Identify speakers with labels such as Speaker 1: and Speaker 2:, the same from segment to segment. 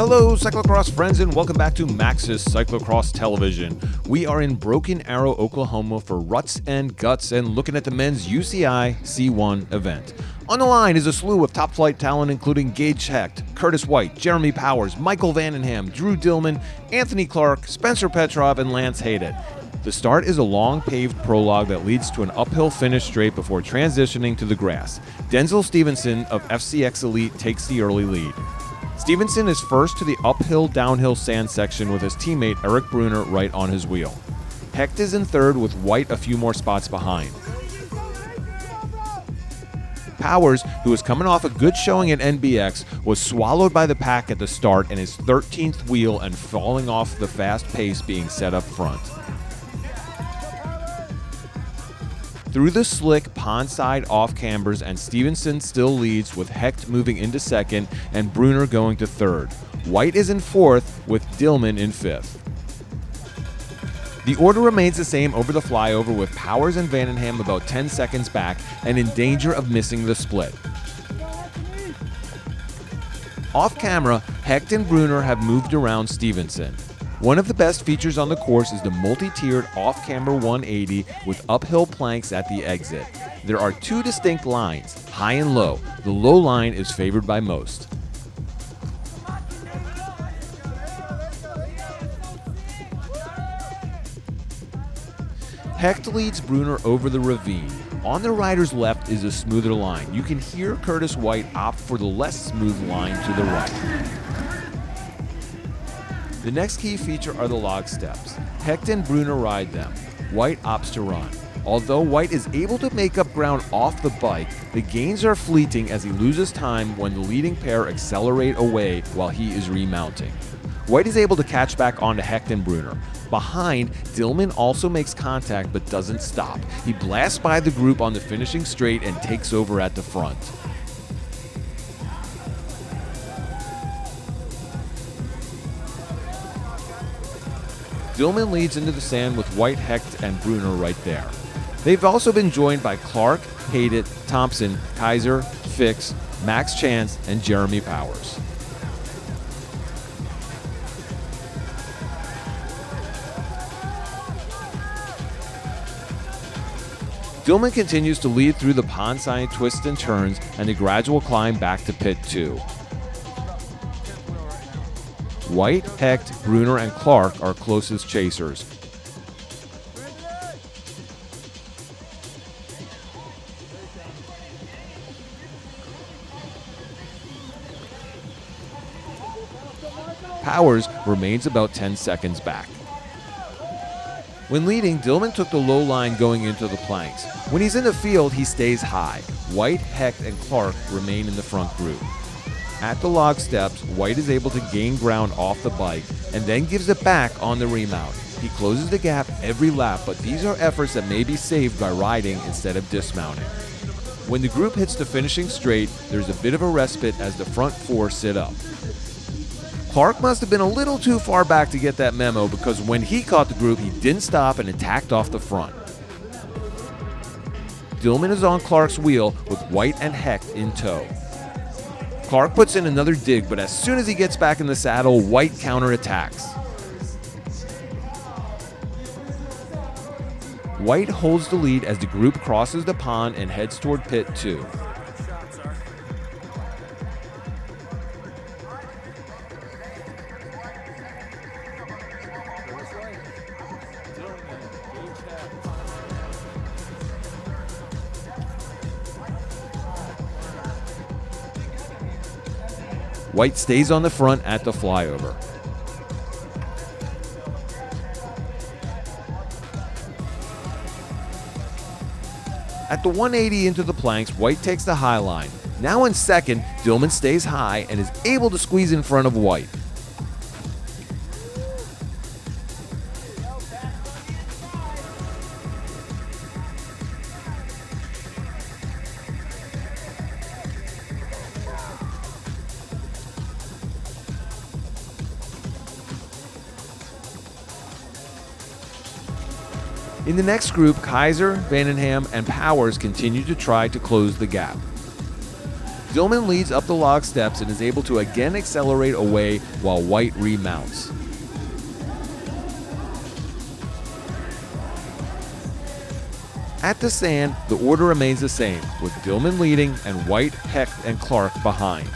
Speaker 1: Hello, cyclocross friends, and welcome back to Maxxis Cyclocross Television. We are in Broken Arrow, Oklahoma for Ruts and Guts and looking at the men's UCI C1 event. On the line is a slew of top-flight talent including Gage Hecht, Curtis White, Jeremy Powers, Michael Vandenham, Drew Dillman, Anthony Clark, Spencer Petrov, and Lance Hayden. The start is a long paved prologue that leads to an uphill finish straight before transitioning to the grass. Denzel Stevenson of FCX Elite takes the early lead. Stevenson is first to the uphill-downhill sand section with his teammate Eric Bruner right on his wheel. Hecht is in third with White a few more spots behind. Powers, who was coming off a good showing at NBX, was swallowed by the pack at the start and his 13th wheel and falling off the fast pace being set up front. Through the slick pond-side off-cambers, and Stevenson still leads with Hecht moving into second and Bruner going to third. White is in fourth with Dillman in fifth. The order remains the same over the flyover with Powers and Vandenham about 10 seconds back and in danger of missing the split. Off-camera, Hecht and Bruner have moved around Stevenson. One of the best features on the course is the multi-tiered off-camber 180 with uphill planks at the exit. There are two distinct lines, high and low. The low line is favored by most. Hecht leads Bruner over the ravine. On the rider's left is a smoother line. You can hear Curtis White opt for the less smooth line to the right. The next key feature are the log steps. Hecht and Bruner ride them. White opts to run. Although White is able to make up ground off the bike, the gains are fleeting as he loses time when the leading pair accelerate away while he is remounting. White is able to catch back onto Hecht and Bruner. Behind, Dillman also makes contact but doesn't stop. He blasts by the group on the finishing straight and takes over at the front. Dillman leads into the sand with White, Hecht, and Bruner right there. They've also been joined by Clark, Hayden, Thompson, Kaiser, Fix, Max Chance, and Jeremy Powers. Dillman continues to lead through the pond-side twists and turns and the gradual climb back to pit 2. White, Hecht, Bruner, and Clark are closest chasers. Powers remains about 10 seconds back. When leading, Dillman took the low line going into the planks. When he's in the field, he stays high. White, Hecht, and Clark remain in the front group. At the log steps, White is able to gain ground off the bike and then gives it back on the remount. He closes the gap every lap, but these are efforts that may be saved by riding instead of dismounting. When the group hits the finishing straight, there's a bit of a respite as the front four sit up. Clark must have been a little too far back to get that memo because when he caught the group, he didn't stop and attacked off the front. Dillman is on Clark's wheel with White and Hecht in tow. Clark puts in another dig, but as soon as he gets back in the saddle, White counterattacks. White holds the lead as the group crosses the pond and heads toward pit 2. White stays on the front at the flyover. At the 180 into the planks, White takes the high line. Now in second, Dillman stays high and is able to squeeze in front of White. In the next group, Kaiser, Vandenham, and Powers continue to try to close the gap. Dillman leads up the log steps and is able to again accelerate away while White remounts. At the sand, the order remains the same, with Dillman leading and White, Hecht, and Clark behind.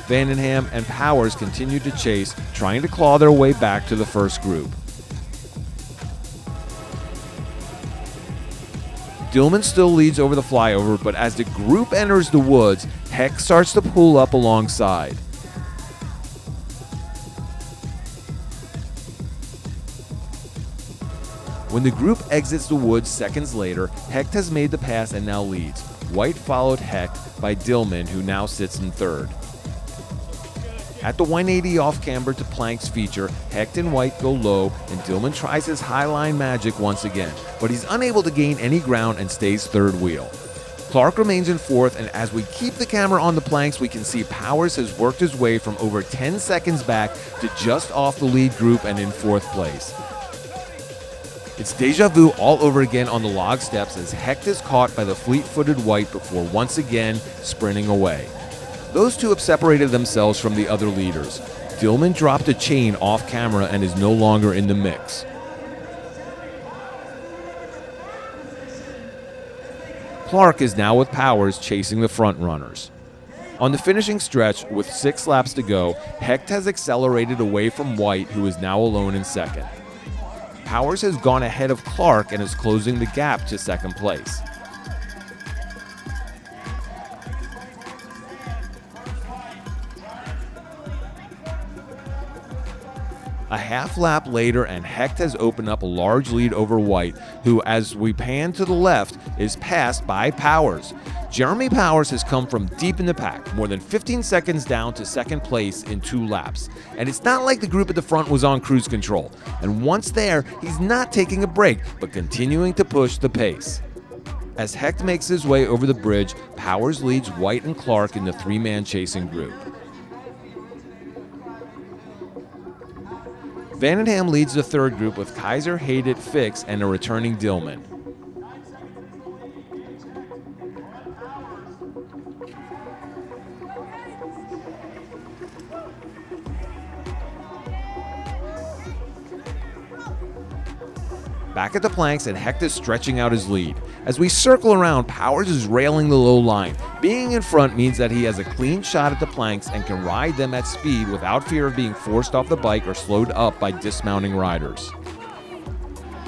Speaker 1: Vandenham and Powers continue to chase, trying to claw their way back to the first group. Dillman still leads over the flyover, but as the group enters the woods, Hecht starts to pull up alongside. When the group exits the woods seconds later, Hecht has made the pass and now leads. White followed Hecht by Dillman, who now sits in third. At the 180 off-camber to planks feature, Hecht and White go low, and Dillman tries his high-line magic once again, but he's unable to gain any ground and stays third wheel. Clark remains in fourth, and as we keep the camera on the planks, we can see Powers has worked his way from over 10 seconds back to just off the lead group and in fourth place. It's deja vu all over again on the log steps as Hecht is caught by the fleet-footed White before once again sprinting away. Those two have separated themselves from the other leaders. Dillman dropped a chain off camera and is no longer in the mix. Clark is now with Powers chasing the front runners. On the finishing stretch, with 6 laps to go, Hecht has accelerated away from White, who is now alone in second. Powers has gone ahead of Clark and is closing the gap to second place. A half lap later, and Hecht has opened up a large lead over White, who, as we pan to the left, is passed by Powers. Jeremy Powers has come from deep in the pack, more than 15 seconds down to second place in 2 laps. And it's not like the group at the front was on cruise control. And once there, he's not taking a break, but continuing to push the pace. As Hecht makes his way over the bridge, Powers leads White and Clark in the 3-man chasing group. Vandenham leads the third group with Kaiser, Hayden, Fix, and a returning Dillman. Back at the planks, and Hecht is stretching out his lead. As we circle around, Powers is railing the low line. Being in front means that he has a clean shot at the planks and can ride them at speed without fear of being forced off the bike or slowed up by dismounting riders.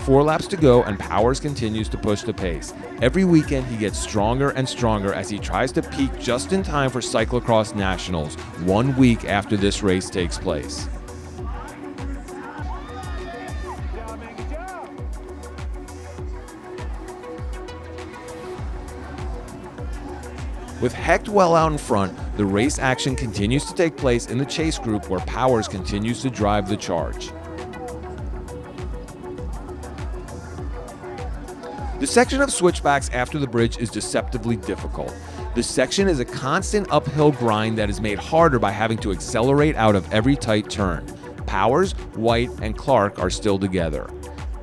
Speaker 1: 4 laps to go, and Powers continues to push the pace. Every weekend he gets stronger and stronger as he tries to peak just in time for Cyclocross Nationals, 1 week after this race takes place. With Hecht well out in front, the race action continues to take place in the chase group where Powers continues to drive the charge. The section of switchbacks after the bridge is deceptively difficult. The section is a constant uphill grind that is made harder by having to accelerate out of every tight turn. Powers, White, and Clark are still together.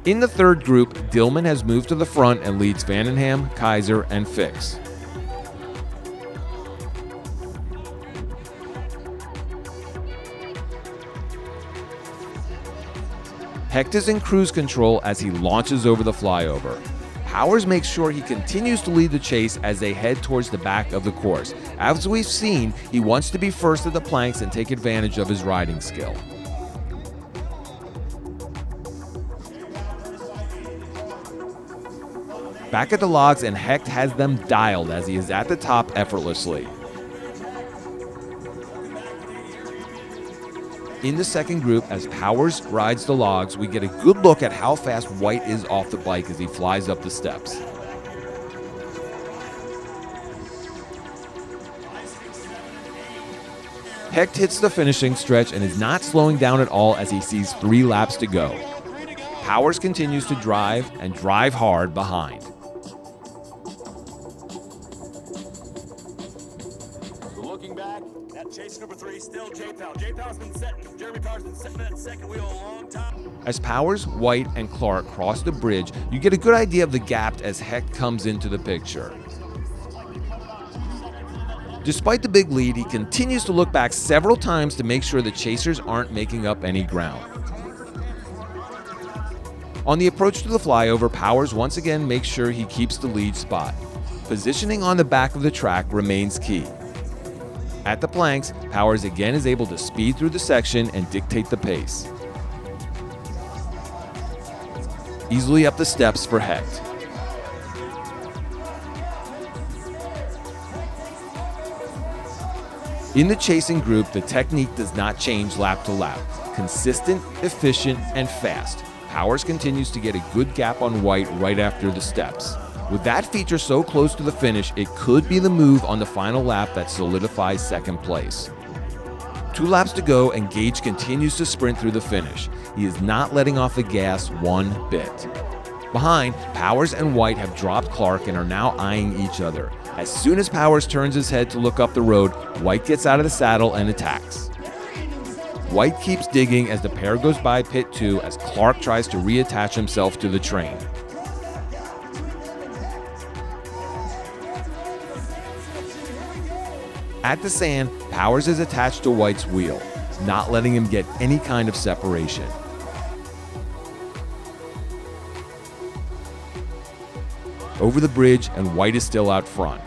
Speaker 1: In the third group, Dillman has moved to the front and leads Vandenham, Kaiser, and Fix. Hecht is in cruise control as he launches over the flyover. Powers makes sure he continues to lead the chase as they head towards the back of the course. As we've seen, he wants to be first at the planks and take advantage of his riding skill. Back at the logs, and Hecht has them dialed as he is at the top effortlessly. In the second group, as Powers rides the logs, we get a good look at how fast White is off the bike as he flies up the steps. Hecht hits the finishing stretch and is not slowing down at all as he sees 3 laps to go. Powers continues to drive and drive hard behind.
Speaker 2: Looking back, that chase
Speaker 1: As Powers, White, and Clark cross the bridge, you get a good idea of the gap as Hecht comes into the picture. Despite the big lead, he continues to look back several times to make sure the chasers aren't making up any ground. On the approach to the flyover, Powers once again makes sure he keeps the lead spot. Positioning on the back of the track remains key. At the planks, Powers again is able to speed through the section and dictate the pace. Easily up the steps for Hecht. In the chasing group, the technique does not change lap to lap. Consistent, efficient, and fast. Powers continues to get a good gap on White right after the steps. With that feature so close to the finish, it could be the move on the final lap that solidifies second place. 2 laps to go and Gage continues to sprint through the finish. He is not letting off the gas one bit. Behind, Powers and White have dropped Clark and are now eyeing each other. As soon as Powers turns his head to look up the road, White gets out of the saddle and attacks. White keeps digging as the pair goes by pit 2 as Clark tries to reattach himself to the train. At the sand, Powers is attached to White's wheel, not letting him get any kind of separation. Over the bridge, and White is still out front.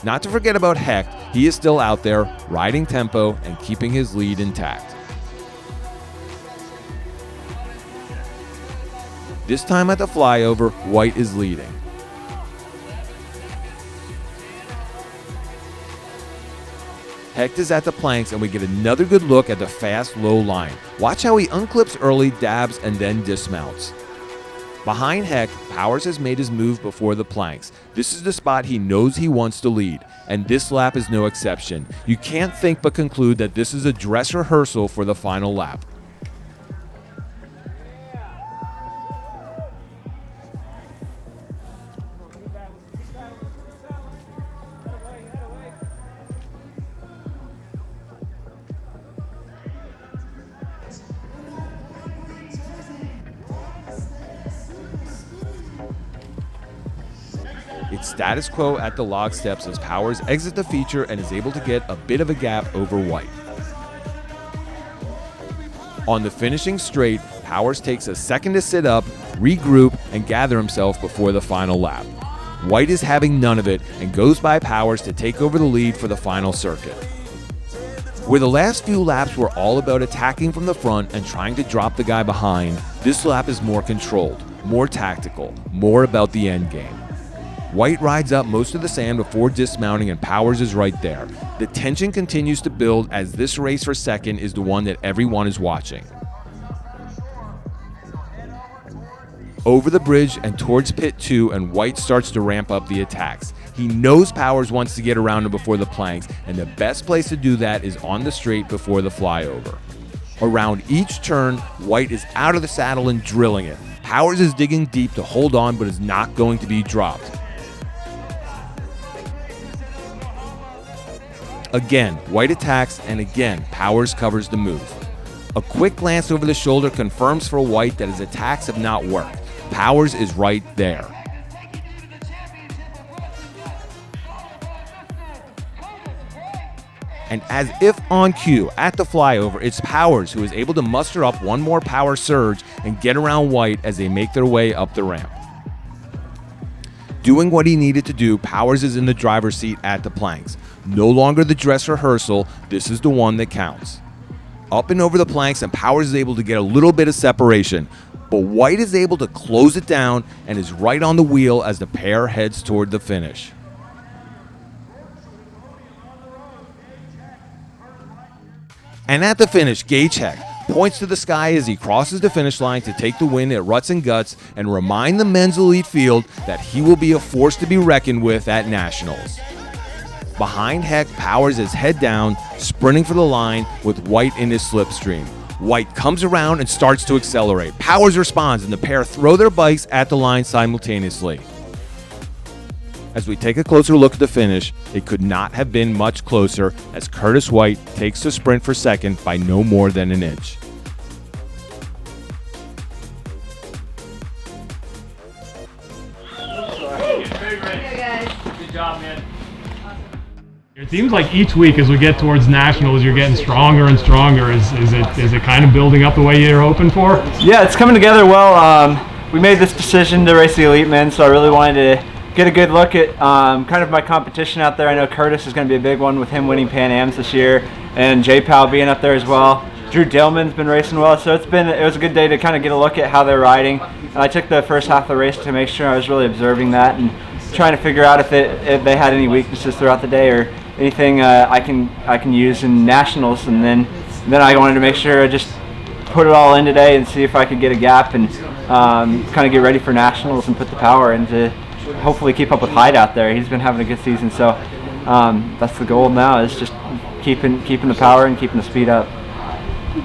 Speaker 1: Not to forget about Hecht, he is still out there, riding tempo and keeping his lead intact. This time at the flyover, White is leading. Hecht is at the planks and we get another good look at the fast low line. Watch how he unclips early, dabs, and then dismounts. Behind Hecht, Powers has made his move before the planks. This is the spot he knows he wants to lead, and this lap is no exception. You can't think but conclude that this is a dress rehearsal for the final lap. It's status quo at the log steps as Powers exits the feature and is able to get a bit of a gap over White. On the finishing straight, Powers takes a second to sit up, regroup, and gather himself before the final lap. White is having none of it and goes by Powers to take over the lead for the final circuit. Where the last few laps were all about attacking from the front and trying to drop the guy behind, this lap is more controlled, more tactical, more about the end game. White rides up most of the sand before dismounting and Powers is right there. The tension continues to build as this race for second is the one that everyone is watching. Over the bridge and towards pit 2, and White starts to ramp up the attacks. He knows Powers wants to get around him before the planks, and the best place to do that is on the straight before the flyover. Around each turn, White is out of the saddle and drilling it. Powers is digging deep to hold on but is not going to be dropped. Again, White attacks, and again, Powers covers the move. A quick glance over the shoulder confirms for White that his attacks have not worked. Powers is right there. And as if on cue, at the flyover, it's Powers who is able to muster up one more power surge and get around White as they make their way up the ramp. Doing what he needed to do, Powers is in the driver's seat at the planks. No longer the dress rehearsal, this is the one that counts. Up and over the planks, and Powers is able to get a little bit of separation, but White is able to close it down and is right on the wheel as the pair heads toward the finish. And at the finish, Gage Hecht points to the sky as he crosses the finish line to take the win at Ruts and Guts and remind the men's elite field that he will be a force to be reckoned with at Nationals. Behind Hecht, Powers is head down, sprinting for the line with White in his slipstream. White comes around and starts to accelerate. Powers responds and the pair throw their bikes at the line simultaneously. As we take a closer look at the finish, it could not have been much closer as Curtis White takes the sprint for second by no more than an inch.
Speaker 2: Good job, man. It seems like each week as we get towards nationals, you're getting stronger and stronger. Is it kind of building up the way you're hoping for?
Speaker 3: Yeah, it's coming together well. We made this decision to race the elite men, so I really wanted to get a good look at kind of my competition out there. I know Curtis is going to be a big one with him winning Pan Ams this year, and J-Pal being up there as well. Drew Dillman's been racing well, so it was a good day to kind of get a look at how they're riding. And I took the first half of the race to make sure I was really observing that and trying to figure out if they had any weaknesses throughout the day or anything I can use in nationals. And then I wanted to make sure I just put it all in today and see if I could get a gap and kind of get ready for nationals and put the power in to hopefully keep up with Hyde out there. He's been having a good season, so that's the goal now, is just keeping the power and keeping the speed up.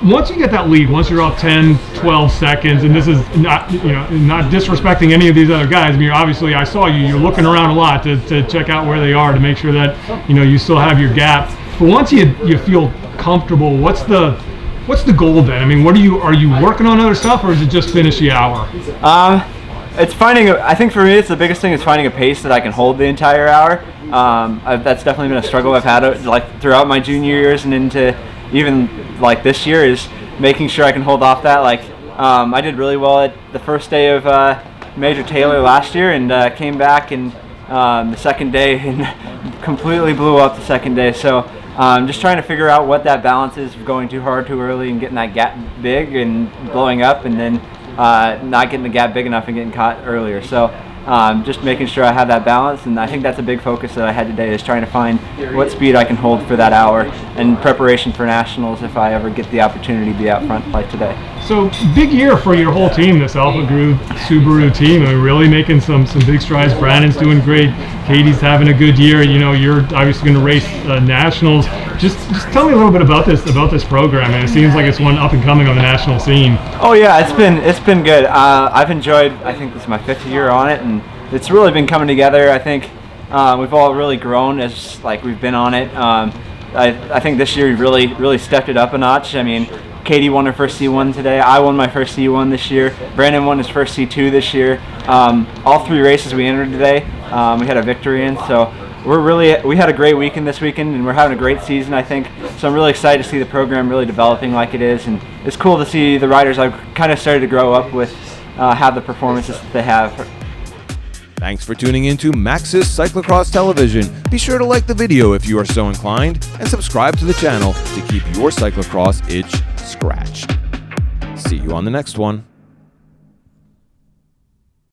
Speaker 2: Once you get that lead, once you're up 10, 12 seconds, and this is not disrespecting any of these other guys. I mean, obviously, I saw you're looking around a lot to check out where they are to make sure that you still have your gap. But once you feel comfortable, what's the goal then? I mean, are you working on other stuff, or is it just finish the hour?
Speaker 3: It's I think for me, it's the biggest thing is finding a pace that I can hold the entire hour. That's definitely been a struggle I've had like throughout my junior years and into even like this year, is making sure I can hold off that. Like I did really well at the first day of Major Taylor last year, and came back and the second day and completely blew up the second day. So just trying to figure out what that balance is of going too hard too early and getting that gap big and blowing up, and then not getting the gap big enough and getting caught earlier. So just making sure I have that balance, and I think that's a big focus that I had today, is trying to find what speed I can hold for that hour in preparation for nationals if I ever get the opportunity to be out front like today.
Speaker 2: So big year for your whole team, this Alpha Group Subaru team. I mean, really making some big strides. Brandon's doing great. Katie's having a good year. You're obviously going to race nationals. Just tell me a little bit about this program. And it seems like it's one up and coming on the national scene.
Speaker 3: Oh yeah, it's been good. I've enjoyed. I think this is my 5th year on it, and it's really been coming together. I think we've all really grown as we've been on it. I think this year we really stepped it up a notch. I mean, Katie won her first C1 today. I won my first C1 this year. Brandon won his first C2 this year. All 3 races we entered today, we had a victory in. So we had a great weekend this weekend, and we're having a great season, I think. So I'm really excited to see the program really developing like it is, and it's cool to see the riders I've kind of started to grow up with have the performances that they have.
Speaker 1: Thanks for tuning in to Maxxis Cyclocross Television. Be sure to like the video if you are so inclined, and subscribe to the channel to keep your cyclocross itch scratched. See you on the next one.